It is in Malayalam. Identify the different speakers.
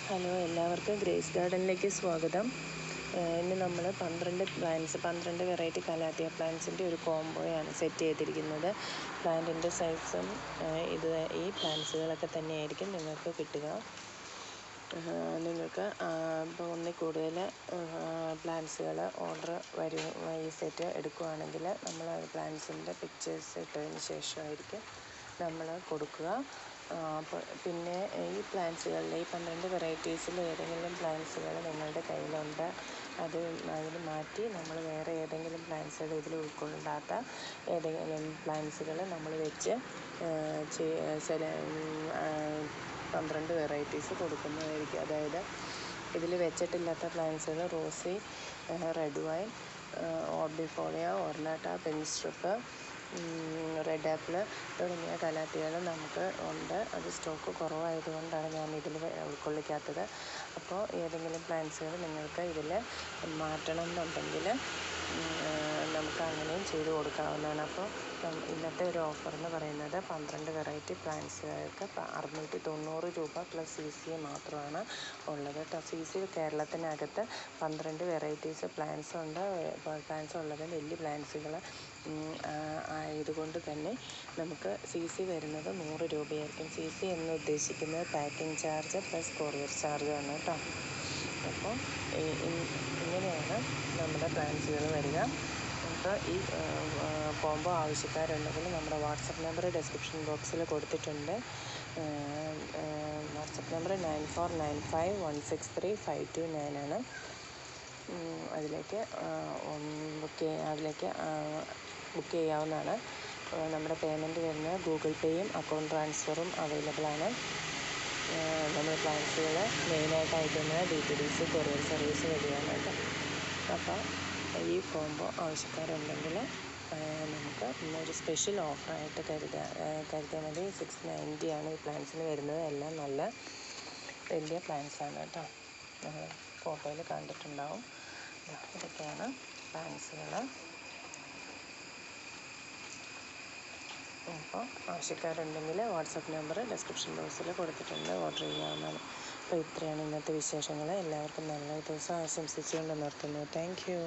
Speaker 1: ഹലോ, എല്ലാവർക്കും ഗ്രേസ് ഗാർഡനിലേക്ക് സ്വാഗതം. ഇന്ന് നമ്മൾ 12 വെറൈറ്റി കലാത്തിയ പ്ലാന്റ്സിൻ്റെ ഒരു കോംബോയാണ് സെറ്റ് ചെയ്തിരിക്കുന്നത്. പ്ലാന്റിൻ്റെ സൈസും ഈ പ്ലാന്റ്സുകളൊക്കെ തന്നെയായിരിക്കും നിങ്ങൾക്ക് കിട്ടുക. നിങ്ങൾക്ക് ഇപ്പോൾ ഒന്നിൽ കൂടുതൽ പ്ലാന്റ്സുകൾ ഓർഡർ ഈ സെറ്റ് എടുക്കുകയാണെങ്കിൽ നമ്മൾ പ്ലാന്റ്സിൻ്റെ പിക്ചേഴ്സ് ഇട്ടതിന് ശേഷമായിരിക്കും നമ്മൾ കൊടുക്കുക. അപ്പോൾ പിന്നെ ഈ പ്ലാന്റ്സുകളിൽ ഈ 12 വെറൈറ്റീസിൽ ഏതെങ്കിലും പ്ലാന്റ്സുകൾ നിങ്ങളുടെ കയ്യിലുണ്ട്, അതിന് മാറ്റി നമ്മൾ വേറെ ഏതെങ്കിലും പ്ലാന്റ്സുകൾ ഇതിൽ ഉൾക്കൊള്ളാത്ത ഏതെങ്കിലും പ്ലാന്റ്സുകൾ നമ്മൾ വെച്ച് 12 വെറൈറ്റീസ് കൊടുക്കുന്നതായിരിക്കും. അതായത് ഇതിൽ വെച്ചിട്ടില്ലാത്ത പ്ലാന്റ്സുകൾ റോസി, റെഡ് വൈൻ, ഓർബിഫോളിയ, ഓർലാട്ട, പെൻസ് സ്ട്രിപ്പ്, റെഡ് ആപ്പിൾ തുടങ്ങിയ കലാത്തികൾ നമുക്ക് ഉണ്ട്. അത് സ്റ്റോക്ക് കുറവായതുകൊണ്ടാണ് ഞാൻ ഇതിൽ ഉൾക്കൊള്ളിക്കാത്തത്. അപ്പോൾ ഏതെങ്കിലും പ്ലാന്റ്സുകൾ നിങ്ങൾക്ക് ഇതിൽ മാറ്റണം എന്നുണ്ടെങ്കിൽ നമുക്ക് അങ്ങനെയും ചെയ്ത് കൊടുക്കാവുന്നതാണ്. അപ്പോൾ ഇന്നത്തെ ഒരു ഓഫർ എന്ന് പറയുന്നത് 12 വെറൈറ്റി പ്ലാന്റ്സുകൾക്ക് 690 രൂപ പ്ലസ് CC മാത്രമാണ് ഉള്ളത്. CC കേരളത്തിനകത്ത് 12 വെറൈറ്റീസ് പ്ലാന്റ്സ് ഉണ്ട്. പ്ലാന്റ്സ് ഉള്ളത് വലിയ പ്ലാന്റ്സുകൾ ആയതുകൊണ്ട് തന്നെ നമുക്ക് CC വരുന്നത് 100 രൂപയായിരിക്കും. CC എന്ന് ഉദ്ദേശിക്കുന്നത് പാക്കിംഗ് ചാർജ് പ്ലസ് കൊറിയർ ചാർജാണ് കേട്ടോ. അപ്പോൾ ഇങ്ങനെയാണ് നമ്മുടെ പ്ലാന്റ്സുകൾ വരിക. അപ്പോൾ ഈ കോംബോ ആവശ്യക്കാരുണ്ടെങ്കിൽ നമ്മുടെ വാട്സപ്പ് നമ്പർ ഡിസ്ക്രിപ്ഷൻ ബോക്സിൽ കൊടുത്തിട്ടുണ്ട്. വാട്സപ്പ് നമ്പർ 9495163529 ആണ്. അതിലേക്ക് ബുക്ക് ചെയ്യാവുന്നതാണ്. നമ്മുടെ പേയ്മെൻറ്റ് വരുന്നത് ഗൂഗിൾ പേയും അക്കൗണ്ട് ട്രാൻസ്ഫറും അവൈലബിളാണ്. നമ്മൾ പ്ലാന്റ്സുകൾ മെയിനായിട്ട് അയക്കുന്നത് DTDC കൊറിയർ സർവീസ് വഴിയാണ് കേട്ടോ. അപ്പോൾ ഈ കോംബോ ആവശ്യക്കാരുണ്ടെങ്കിൽ നമുക്ക് ഇന്നൊരു സ്പെഷ്യൽ ഓഫറായിട്ട് കരുതിയാൽ മതി. 690 ആണ് ഈ പ്ലാന്റ്സിന് വരുന്നത്. എല്ലാം നല്ല വലിയ പ്ലാന്റ്സാണ് കേട്ടോ. നമ്മൾ ഫോട്ടോയിൽ കണ്ടിട്ടുണ്ടാവും. ഇതൊക്കെയാണ് പ്ലാന്റ്സുകൾ. അപ്പോൾ ആവശ്യക്കാരുണ്ടെങ്കിൽ വാട്സപ്പ് നമ്പർ ഡിസ്ക്രിപ്ഷൻ ബോക്സിൽ കൊടുത്തിട്ടുണ്ട്, ഓർഡർ ചെയ്യാവുന്നതാണ്. അപ്പോൾ ഇത്രയാണ് ഇന്നത്തെ വിശേഷങ്ങൾ. എല്ലാവർക്കും നല്ലൊരു ദിവസം ആശംസിച്ചുകൊണ്ട് നിർത്തുന്നു. Thank you.